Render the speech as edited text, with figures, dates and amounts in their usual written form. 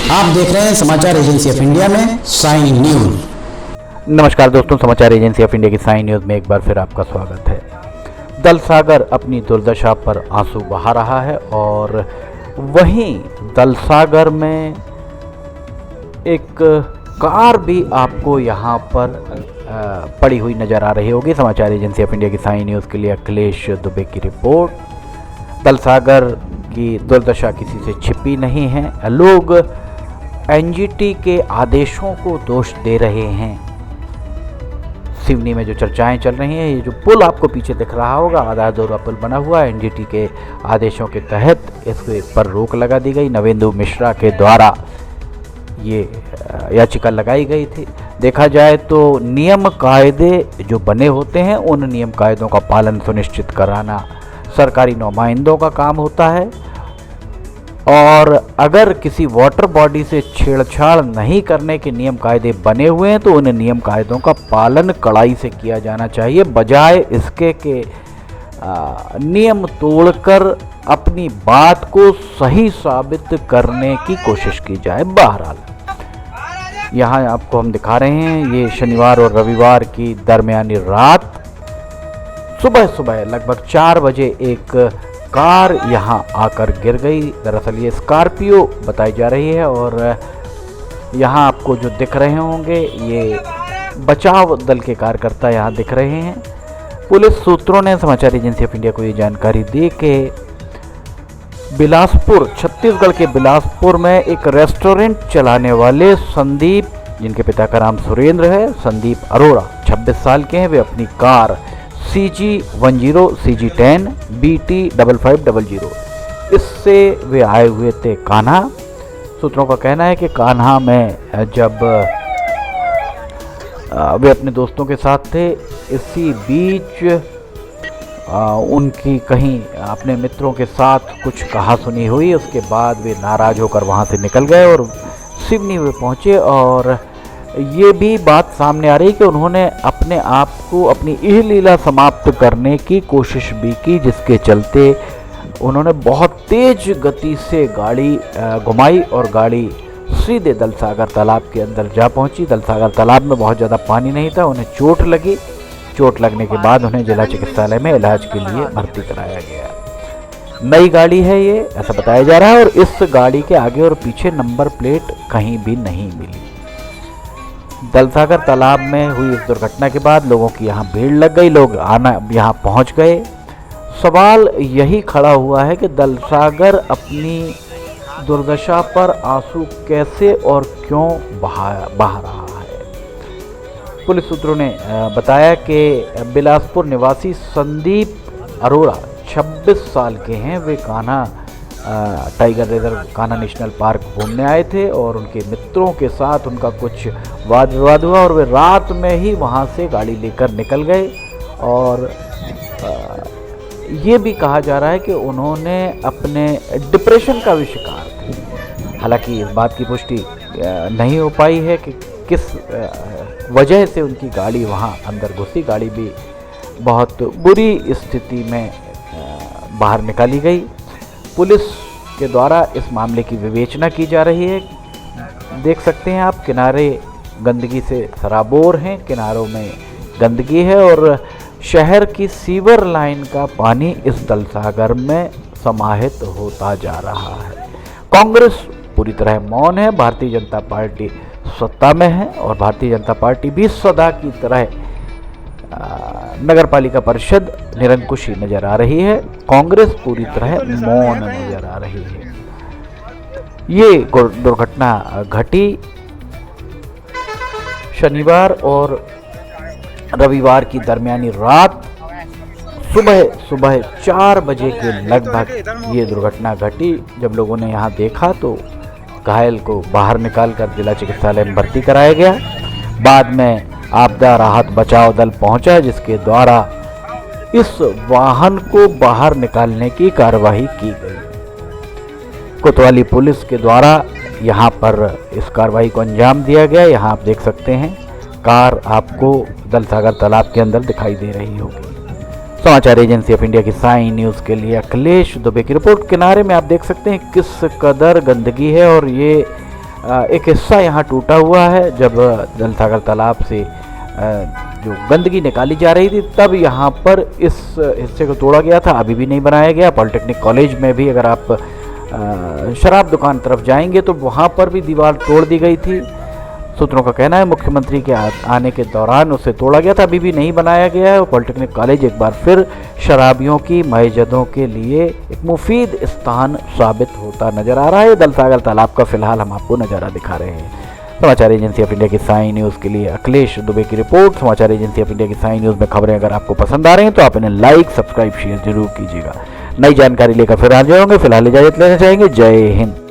आप देख रहे हैं समाचार एजेंसी ऑफ इंडिया में साइन न्यूज। नमस्कार दोस्तों, समाचार एजेंसी ऑफ इंडिया की साइन न्यूज में एक बार फिर आपका स्वागत है। दल सागर अपनी दुर्दशा पर आंसू बहा रहा है और वहीं दल सागर में एक कार भी आपको यहाँ पर पड़ी हुई नजर आ रही होगी। समाचार एजेंसी ऑफ इंडिया की साइन न्यूज के लिए अखिलेश दुबे की रिपोर्ट। दल सागर की दुर्दशा किसी से छिपी नहीं है। लोग एनजीटी के आदेशों को दोष दे रहे हैं। सिवनी में जो चर्चाएं चल रही हैं, ये जो पुल आपको पीछे दिख रहा होगा, आधा अधूरा पुल बना हुआ है, एनजीटी के आदेशों के तहत इस पर रोक लगा दी गई। नवेंदु मिश्रा के द्वारा ये याचिका लगाई गई थी। देखा जाए तो नियम कायदे जो बने होते हैं, उन नियम कायदों का पालन सुनिश्चित कराना सरकारी नुमाइंदों का काम होता है और अगर किसी वाटर बॉडी से छेड़छाड़ नहीं करने के नियम कायदे बने हुए हैं तो उन नियम कायदों का पालन कड़ाई से किया जाना चाहिए, बजाय इसके के नियम तोड़कर अपनी बात को सही साबित करने की कोशिश की जाए। बहरहाल यहाँ आपको हम दिखा रहे हैं, ये शनिवार और रविवार की दरमियानी रात सुबह सुबह लगभग 4 बजे एक कार यहाँ आकर गिर गई। दरअसल ये स्कॉर्पियो बताई जा रही है और यहाँ आपको जो दिख रहे होंगे ये बचाव दल के कार्यकर्ता यहाँ दिख रहे हैं। पुलिस सूत्रों ने समाचार एजेंसी ऑफ इंडिया को ये जानकारी दी कि बिलासपुर, छत्तीसगढ़ के बिलासपुर में एक रेस्टोरेंट चलाने वाले संदीप, जिनके पिता का नाम सुरेंद्र है, संदीप अरोड़ा 26 साल के हैं, वे अपनी कार CG10 CG10 BT 5500 इससे वे आए हुए थे कान्हा। सूत्रों का कहना है कि कान्हा में जब वे अपने दोस्तों के साथ थे, इसी बीच उनकी कहीं अपने मित्रों के साथ कुछ कहा सुनी हुई। उसके बाद वे नाराज़ होकर वहाँ से निकल गए और सिवनी में पहुँचे और ये भी बात सामने आ रही कि उन्होंने अपने आप को, अपनी यह लीला समाप्त करने की कोशिश भी की, जिसके चलते उन्होंने बहुत तेज गति से गाड़ी घुमाई और गाड़ी सीधे दल सागर तालाब के अंदर जा पहुंची। दल सागर तालाब में बहुत ज़्यादा पानी नहीं था, उन्हें चोट लगी। चोट लगने के बाद उन्हें जिला चिकित्सालय में इलाज के लिए भर्ती कराया गया। नई गाड़ी है ये, ऐसा बताया जा रहा है, और इस गाड़ी के आगे और पीछे नंबर प्लेट कहीं भी नहीं मिली। दल सागर तालाब में हुई इस दुर्घटना के बाद लोगों की यहाँ भीड़ लग गई, लोग यहाँ पहुँच गए। सवाल यही खड़ा हुआ है कि दल सागर अपनी दुर्दशा पर आंसू कैसे और क्यों बहा रहा है। पुलिस सूत्रों ने बताया कि बिलासपुर निवासी संदीप अरोड़ा 26 साल के हैं। वे Kanha tiger reserve, Kanha national park घूमने आए थे और उनके मित्रों के साथ उनका कुछ वाद विवाद हुआ और वे रात में ही वहाँ से गाड़ी लेकर निकल गए। और ये भी कहा जा रहा है कि उन्होंने अपने डिप्रेशन का भी शिकार थे। हालांकि इस बात की पुष्टि नहीं हो पाई है कि किस वजह से उनकी गाड़ी वहाँ अंदर घुसी। गाड़ी भी बहुत बुरी स्थिति में बाहर निकाली गई। पुलिस के द्वारा इस मामले की विवेचना की जा रही है। देख सकते हैं आप, किनारे गंदगी से सराबोर हैं, किनारों में गंदगी है और शहर की सीवर लाइन का पानी इस दल सागर में समाहित होता जा रहा है। कांग्रेस पूरी तरह मौन है। भारतीय जनता पार्टी सत्ता में है और भारतीय जनता पार्टी भी सदा की तरह नगर पालिका परिषद निरंकुशी नजर आ रही है। कांग्रेस पूरी तरह मौन नजर आ रही है। ये दुर्घटना घटी शनिवार और रविवार की दरमियानी रात सुबह 4 बजे के लगभग ये दुर्घटना घटी। जब लोगों ने यहाँ देखा तो घायल को बाहर निकालकर जिला चिकित्सालय में भर्ती कराया गया। बाद में आपदा राहत बचाव दल पहुंचा, जिसके द्वारा इस वाहन को बाहर निकालने की कार्रवाई की गई। कोतवाली पुलिस के द्वारा यहाँ पर इस कार्रवाई को अंजाम दिया गया। यहाँ आप देख सकते हैं, कार आपको दल सागर तालाब के अंदर दिखाई दे रही होगी। समाचार एजेंसी ऑफ इंडिया की साइन न्यूज़ के लिए अखिलेश दुबे की रिपोर्ट। किनारे में आप देख सकते हैं किस कदर गंदगी है और ये एक हिस्सा यहाँ टूटा हुआ है। जब दलसागर तालाब से जो गंदगी निकाली जा रही थी तब यहाँ पर इस हिस्से को तोड़ा गया था, अभी भी नहीं बनाया गया। पॉलिटेक्निक कॉलेज में भी अगर आप शराब दुकान तरफ जाएंगे तो वहाँ पर भी दीवार तोड़ दी गई थी। सूत्रों का कहना है मुख्यमंत्री के आने के दौरान उसे तोड़ा गया था, अभी भी नहीं बनाया गया है। पॉलिटेक्निक कॉलेज एक बार फिर शराबियों की मयजदों के लिए एक मुफीद स्थान साबित होता नजर आ रहा है। दलसागर तालाब का फिलहाल हम आपको नज़ारा दिखा रहे हैं। समाचार एजेंसी ऑफ इंडिया की साई न्यूज़ के लिए अखिलेश दुबे की रिपोर्ट। समाचार एजेंसी ऑफ इंडिया की साई न्यूज़ में खबरें अगर आपको पसंद आ रही हैं तो आप इन्हें लाइक, सब्सक्राइब, शेयर जरूर कीजिएगा। नई जानकारी लेकर फिर हाजिर होंगे। फिलहाल इजाजत लेना चाहेंगे। जय हिंद।